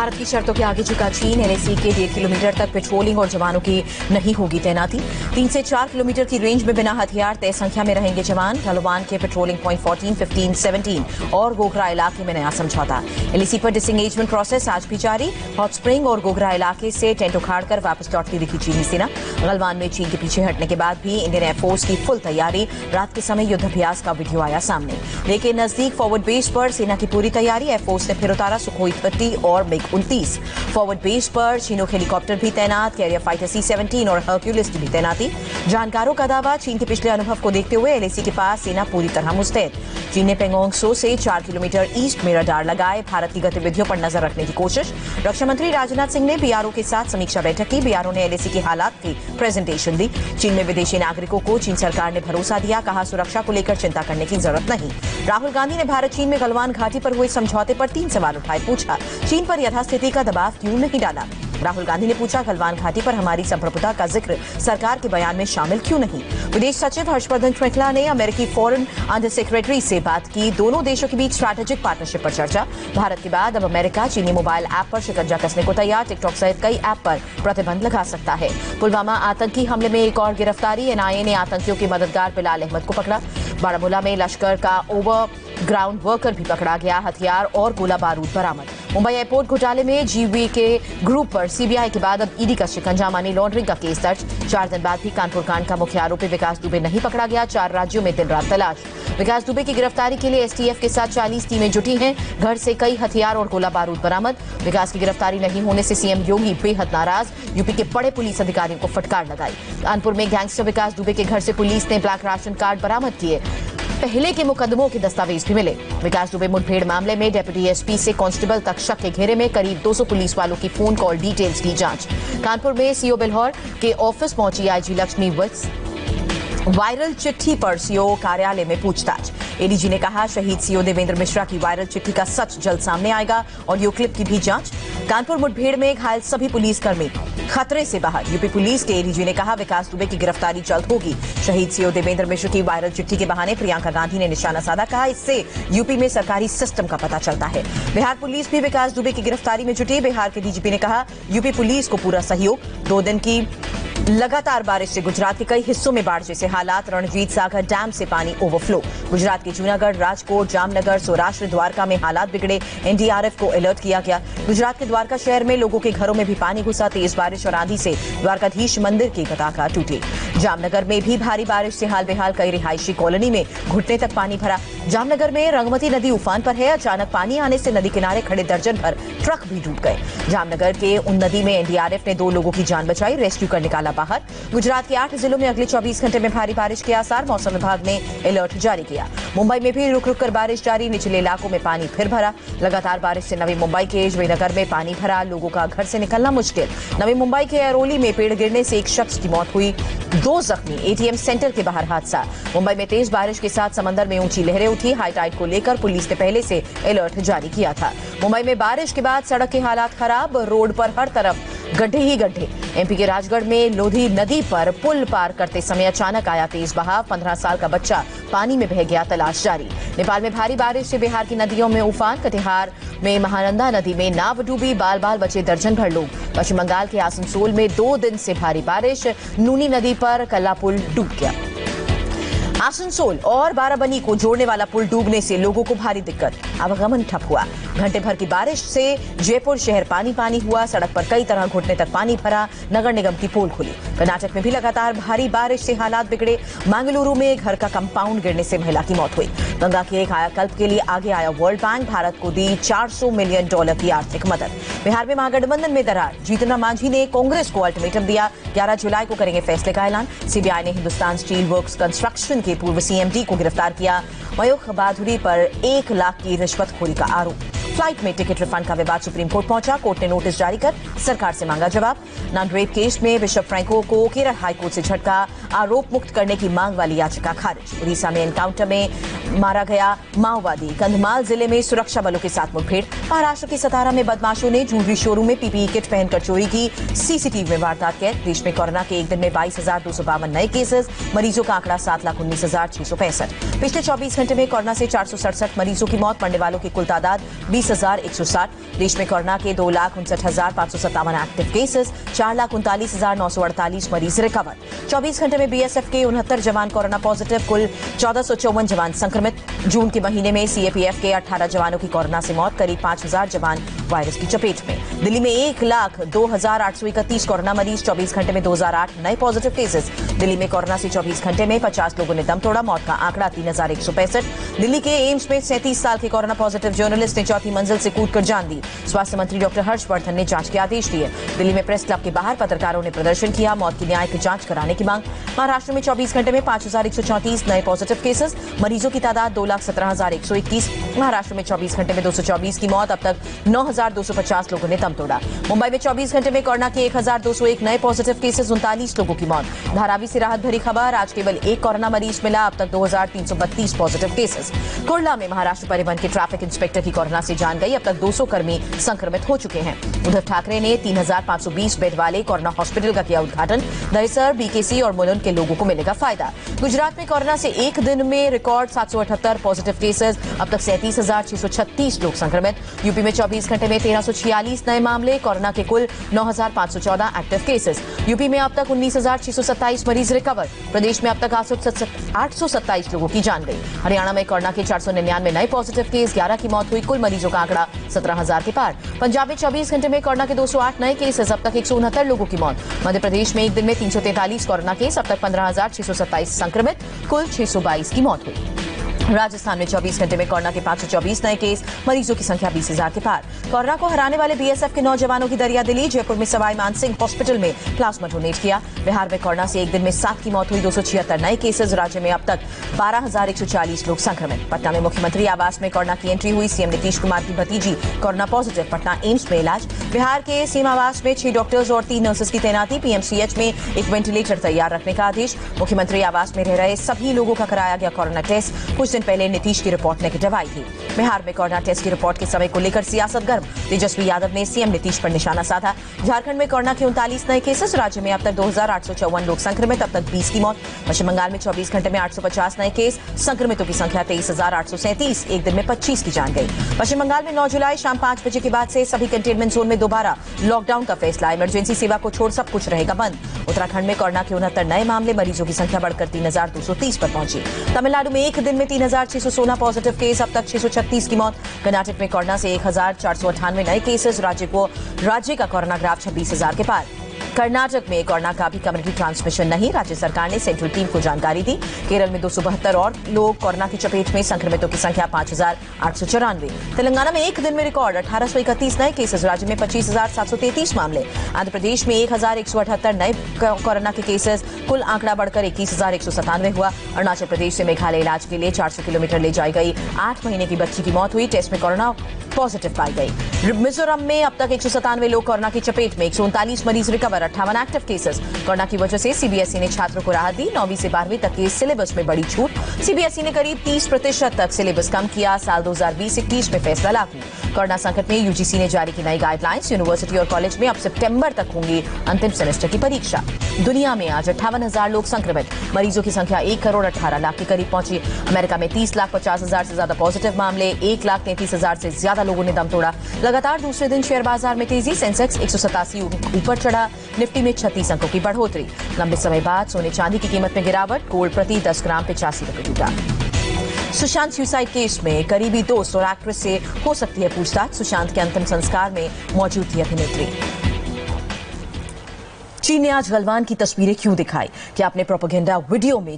भारत की शर्तों के आगे झुका चीन। एलएसी के 1.5 किलोमीटर तक पेट्रोलिंग और जवानों की नहीं होगी तैनाती। 3 से 4 किलोमीटर की रेंज में बिना हथियार तय संख्या में रहेंगे जवान। गलवान के पेट्रोलिंग पॉइंट 14, 15, 17 और गोगरा इलाके में नया समझौता। एलएसी पर डिसएंगेजमेंट प्रोसेस आज भी जारी। हॉट स्प्रिंग और गोगरा इलाके से टेंट उखाड़कर वापस लौटती दिखी चीनी सेना। गलवान में चीन के पीछे हटने के बाद भी इंडियन एयरफोर्स की फुल तैयारी। रात के समय युद्धाभ्यास का वीडियो आया सामने। लेकिन नजदीक फॉरवर्ड बेस पर सेना की पूरी तैयारी। एयरफोर्स ने फिर उतारा सुखोई 30 और मिग 29। फॉरवर्ड बेस पर चीनोक हेलीकॉप्टर भी तैनात। कैरियर फाइटर C-17 और हरक्यूलिस की भी तैनाती। जानकारों का दावा, चीन के पिछले अनुभव को देखते हुए एलएसी के पास सेना पूरी तरह मुस्तैद। चीन ने पेंगोंग सो से 4 किलोमीटर ईस्ट में रडार लगाए। भारत की गतिविधियों पर नजर रखने की कोशिश। रक्षा मंत्री राजनाथ सिंह ने बीआरओ के साथ समीक्षा बैठक की। बीआरओ ने एलएसी की हालात की प्रेजेंटेशन दी। चीन में विदेशी नागरिकों को चीन सरकार ने भरोसा दिया। कहा, सुरक्षा को लेकर चिंता करने की जरूरत नहीं। राहुल गांधी ने भारत चीन में गलवान घाटी पर हुए समझौते पर 3 सवाल उठाए। पूछा, चीन पर यथास्थिति का दबाव क्यों नहीं डाला। राहुल गांधी ने पूछा, गलवान घाटी पर हमारी संप्रभुता का जिक्र सरकार के बयान में शामिल क्यों नहीं। विदेश सचिव हर्षवर्धन श्रृंखला ने अमेरिकी फॉरेन अंडर सेक्रेटरी से बात की। दोनों देशों के बीच स्ट्रैटेजिक पार्टनरशिप पर चर्चा। भारत के बाद अब अमेरिका चीनी मोबाइल ऐप पर शिकंजा कसने को तैयार। टिकटॉक सहित कई ऐप पर प्रतिबंध लगा सकता है। पुलवामा आतंकी हमले में एक और गिरफ्तारी। एनआईए ने आतंकियों के मददगार बिलाल अहमद को पकड़ा। बारामूला में लश्कर का ओवर ग्राउंड वर्कर भी पकड़ा गया। हथियार और गोला बारूद बरामद। मुंबई एयरपोर्ट घोटाले में जीवी के ग्रुप पर सीबीआई के बाद अब ईडी का शिकंजा। मनी लॉन्ड्रिंग का केस दर्ज। 4 दिन बाद भी कानपुर कांड का मुख्य आरोपी विकास दुबे नहीं पकड़ा गया। 4 राज्यों में दिन रात तलाश। विकास दुबे की गिरफ्तारी के लिए एसटीएफ के साथ 40 टीमें जुटी हैं। घर से कई हथियार और गोला बारूद बरामद। विकास की गिरफ्तारी नहीं होने से सीएम योगी बेहद नाराज। यूपी के बड़े पुलिस अधिकारियों को फटकार लगाई। कानपुर में गैंगस्टर विकास दुबे के घर से पुलिस ने ब्लैक राशन कार्ड बरामद किए। पहले के मुकदमों के दस्तावेज भी मिले। विकास दुबे मुठभेड़ मामले में डिप्टी एसपी से कांस्टेबल तक शक के घेरे में। करीब 200 पुलिस वालों की फोन कॉल डिटेल्स की जांच। कानपुर में सीओ बिल्हौर के ऑफिस पहुंची आईजी लक्ष्मी वत्स। वायरल चिट्ठी पर सीओ कार्यालय में पूछताछ। एडीजी ने कहा, शहीद सीओ देवेंद्र मिश्रा की वायरल चिट्ठी का सच जल्द सामने आएगा। ऑडियो क्लिप की भी जांच। कानपुर मुठभेड़ में घायल सभी पुलिसकर्मी खतरे से बाहर। यूपी पुलिस के एडीजी ने कहा, विकास दुबे की गिरफ्तारी जल्द होगी। शहीद सीओ देवेंद्र मिश्र की वायरल चिट्ठी के बहाने प्रियंका गांधी ने निशाना साधा। कहा, इससे यूपी में सरकारी सिस्टम का पता चलता है। बिहार पुलिस भी विकास दुबे की गिरफ्तारी में जुटी। बिहार के डीजीपी ने कहा, यूपी पुलिस को पूरा सहयोग। 2 दिन की लगातार बारिश से गुजरात के कई हिस्सों में बाढ़ जैसे हालात। रणजीत सागर डैम से पानी ओवरफ्लो। गुजरात के जूनागढ़, राजकोट, जामनगर, सौराष्ट्र, द्वारका में हालात बिगड़े। एनडीआरएफ को अलर्ट किया गया। गुजरात के द्वारका शहर में लोगों के घरों में भी पानी घुसा। तेज बारिश और आंधी से द्वारकाधीश मंदिर की पताका टूटी। जामनगर में भी भारी बारिश से हाल बेहाल कई रिहायशी कॉलोनी में घुटने तक पानी भरा। जामनगर में रंगमती नदी उफान पर है। अचानक पानी आने से नदी किनारे खड़े दर्जन भर ट्रक भी डूब गए। जामनगर के उन नदी में एनडीआरएफ ने 2 लोगों की जान बचाई, रेस्क्यू कर निकाला बाहर। गुजरात के 8 जिलों में अगले 24 घंटे में भारी बारिश के आसार। मौसम विभाग ने अलर्ट जारी किया। मुंबई में भी रुक रुक कर बारिश जारी। निचले इलाकों में पानी फिर भरा। लगातार बारिश से नवी मुंबई के जयनगर में पानी भरा। लोगों का घर से निकलना मुश्किल। नवी मुंबई के अरोली में पेड़ गिरने से एक शख्स की मौत हुई, 2 जख्मी। एटीएम सेंटर के बाहर हादसा। मुंबई में तेज बारिश के साथ समंदर में ऊंची लहरें उठी। हाई टाइड को लेकर पुलिस ने पहले से अलर्ट जारी किया था। मुंबई में बारिश के बाद सड़क के हालात खराब। रोड पर हर तरफ गड्ढे ही गड्ढे। एमपी के राजगढ़ में लोधी नदी पर पुल पार करते समय अचानक आया तेज बहाव। 15 साल का बच्चा पानी में बह गया, तलाश जारी। नेपाल में भारी बारिश से बिहार की नदियों में उफान। कटिहार में महानंदा नदी में नाव डूबी। बाल बाल बचे दर्जन भर लोग। पश्चिम बंगाल के आसनसोल में 2 दिन से भारी बारिश। नूनी नदी पर कल्ला पुल डूब गया। आसनसोल और बाराबनी को जोड़ने वाला पुल डूबने से लोगों को भारी दिक्कत। आवागमन ठप हुआ। घंटे भर की बारिश से जयपुर शहर पानी पानी हुआ। सड़क पर कई तरह घुटने तक पानी भरा। नगर निगम की पोल खुली। कर्नाटक में भी लगातार भारी बारिश से हालात बिगड़े। मंगलुरु में घर का कंपाउंड गिरने से महिला की मौत हुई। गंगा के कायाकल्प के लिए आगे आया वर्ल्ड बैंक। भारत को दी $400 मिलियन की आर्थिक मदद। बिहार में महागठबंधन में दरार। जीतन राम मांझी ने कांग्रेस को अल्टीमेटम दिया। 11 जुलाई को करेंगे फैसले का ऐलान। सीबीआई ने हिंदुस्तान स्टील वर्क्स कंस्ट्रक्शन के पूर्व सीएमडी को गिरफ्तार किया। मयूख बहादुरी पर 1 लाख की रिश्वतखोरी का आरोप। फ्लाइट में टिकट रिफंड का विवाद सुप्रीम कोर्ट पहुंचा। कोर्ट ने नोटिस जारी कर सरकार से मांगा जवाब। नन रेप केस में बिशप फ्रैंको को केरल हाईकोर्ट से झटका। आरोप मुक्त करने की मांग वाली याचिका खारिज। उड़ीसा में एनकाउंटर में मारा गया माओवादी। कंधमाल जिले में सुरक्षा बलों के साथ मुठभेड़। महाराष्ट्र के सतारा में बदमाशों ने ज्वेलरी शोरूम में पीपीई किट पहनकर चोरी की। सीसीटीवी में वारदात कैद। देश में कोरोना के एक दिन में 22,252 नए केसेस। मरीजों का आंकड़ा 7,19,665। पिछले 24 घंटे में कोरोना से 467 मरीजों की मौत। मरने वालों की कुल तादाद 20,160। देश में कोरोना के 2,59,557 एक्टिव केसेस। 4,39,948 मरीज रिकवर। 24 घंटे में बीएसएफ के 69 जवान कोरोना पॉजिटिव। कुल 1,454 जवान संक्रमित। जून के महीने में सीएपीएफ के 18 जवानों की कोरोना से मौत। करीब 5,000 जवान वायरस की चपेट में। दिल्ली में 1,02,831 कोरोना मरीज। 24 घंटे में 2,008 नए पॉजिटिव केसेस। दिल्ली में कोरोना से 24 घंटे में 50 लोगों ने दम तोड़ा। मौत का आंकड़ा 3,165। दिल्ली के एम्स में 37 साल के कोरोना पॉजिटिव जर्नलिस्ट ने चौथी मंजिल से कूदकर जान दी। स्वास्थ्य मंत्री डॉक्टर हर्षवर्धन ने जांच के आदेश दिए। दिल्ली में प्रेस क्लब के बाहर पत्रकारों ने प्रदर्शन किया। मौत की न्यायिक जांच कराने की मांग। महाराष्ट्र में 24 घंटे में 5,134 नए पॉजिटिव केसेस। मरीजों की तादाद 2,17,121। महाराष्ट्र में 24 घंटे में 224 की मौत। अब तक 9,250 लोगों ने दम तोड़ा। मुंबई में 24 घंटे में कोरोना के 1,201 नए पॉजिटिव केसेस। 39 लोगों की मौत। धारावी से राहत भरी खबर। आज केवल एक कोरोना मरीज मिला। अब तक 2,332 पॉजिटिव केसेस। कुर्ला में महाराष्ट्र परिवहन के ट्रैफिक इंस्पेक्टर की कोरोना से जान गई। अब तक 200 कर्मी संक्रमित हो चुके हैं। उद्धव ठाकरे ने 3,520 बेड वाले कोरोना हॉस्पिटल का किया उद्घाटन। दहिसर, बीकेसी और मुलुंड के लोगों को मिलेगा फायदा। गुजरात में कोरोना से एक दिन में रिकॉर्ड 778 पॉजिटिव केसेस। अब तक 37,636 लोग संक्रमित। यूपी में 24 घंटे में 1,346 नए मामले। कोरोना के कुल 9,514 एक्टिव केसेस। यूपी में अब तक 19,627 मरीज रिकवर। प्रदेश में अब तक 827 लोगों की जान गई। हरियाणा में कोरोना के 499 नए पॉजिटिव केस। 11 की मौत हुई। कुल मरीजों का आंकड़ा 17,000 के पार। पंजाब में 24 घंटे में कोरोना के 208 नए केसेस। अब तक 169 लोगों की मौत। मध्य प्रदेश में एक दिन में 343 कोरोना केस। अब तक 15,627 संक्रमित। कुल 622 की मौत हुई। राजस्थान में 24 घंटे में कोरोना के 524 नए केस। मरीजों की संख्या 20,000 के पार। कोरोना को हराने वाले बीएसएफ के 9 जवानों की दरियादिली। जयपुर में सवाई मानसिंह हॉस्पिटल में प्लाज्मा डोनेट किया। बिहार में कोरोना से एक दिन में 7 की मौत हुई। 276 नए केसेस। राज्य में अब तक 12,140 लोग संक्रमित। पटना में मुख्यमंत्री आवास में कोरोना की एंट्री हुई। सीएम नीतीश कुमार की भतीजी कोरोना पॉजिटिव। पटना एम्स में इलाज। बिहार के सीएम आवास में 6 डॉक्टर्स और 3 नर्सेस की तैनाती। पीएमसीएच में एक वेंटिलेटर तैयार रखने का आदेश। मुख्यमंत्री आवास में रह रहे सभी लोगों का कराया गया कोरोना टेस्ट। कुछ दिन पहले नीतीश की रिपोर्ट नेगेटिव आई थी। बिहार में कोरोना टेस्ट की रिपोर्ट के समय को लेकर सियासत गर्म। तेजस्वी यादव ने सीएम नीतीश पर निशाना साधा। झारखंड में कोरोना के 39 नए केसेस। राज्य में अब तक 2,854 लोग संक्रमित। अब तक 20 की मौत। पश्चिम बंगाल में 24 घंटे में 850 नए केस। संक्रमितों की संख्या 23,837। एक दिन में 25 की जान गई। पश्चिम बंगाल में 9 जुलाई शाम 5 बजे के बाद से सभी कंटेनमेंट जोन में दोबारा लॉकडाउन का फैसला। इमरजेंसी सेवा को छोड़ सब कुछ रहेगा बंद। उत्तराखंड में कोरोना के 69 नए मामले। मरीजों की संख्या बढ़कर 3,230 पर पहुंची। तमिलनाडु में एक दिन में 3,616 पॉजिटिव केस। अब तक 636 की मौत। कर्नाटक में कोरोना से 1,498 नए केसेस। राज्य का कोरोना ग्राफ 26,000 के पार। कर्नाटक में कोरोना का भी कम्युनिटी ट्रांसमिशन नहीं। राज्य सरकार ने सेंट्रल टीम को जानकारी दी। केरल में 272 और लोग कोरोना की चपेट में। संक्रमितों की संख्या 5,894। तेलंगाना में एक दिन में रिकॉर्ड 1,831 नए केसेस। राज्य में 25,733 मामले। आंध्र प्रदेश में 1,178 नए कोरोना के केसेस। कुल आंकड़ा बढ़कर 21,197 हुआ। अरुणाचल प्रदेश से मेघालय इलाज के लिए 400 किलोमीटर ले जाई गई 8 महीने की बच्ची की मौत हुई। टेस्ट में कोरोना पॉजिटिव पाई गई। मिजोरम में अब तक 197 लोग कोरोना की चपेट में। 139 मरीज रिकवर। 58 active cases. कोरोना की वजह से सीबीएसई ने छात्रों को राहत दी। 9वीं से 12वीं तक के सिलेबस में बड़ी छूट। सीबीएसई ने करीब 30% तक सिलेबस कम किया। साल 2020-21 में फैसला लागू। कोरोना संकट में यूजीसी ने जारी की नई गाइडलाइंस। यूनिवर्सिटी और कॉलेज में अब सितंबर तक होंगी अंतिम सेमेस्टर की परीक्षा। दुनिया में आज 58,000 लोग संक्रमित। मरीजों की संख्या 1,18,00,000 के करीब पहुंची। अमेरिका में 30,50,000 से ज्यादा पॉजिटिव मामले। 1,33,000 से ज्यादा लोगों ने दम तोड़ा। लगातार दूसरे दिन शेयर बाजार में तेजी। सेंसेक्स 187 ऊपर चढ़ा। निफ्टी में 36 अंकों की बढ़ोतरी। लंबे समय बाद सोने चांदी की कीमत में गिरावट। गोल्ड प्रति 10 ग्राम 85 रुपए टूटा। सुशांत सुसाइड केस में करीबी दोस्त और एक्ट्रेस से हो सकती है पूछताछ। सुशांत के अंतिम संस्कार में मौजूद थी अभिनेत्री। चीन ने आज गलवान की तस्वीरें क्यों दिखाई? क्या अपने प्रोपेगेंडा वीडियो में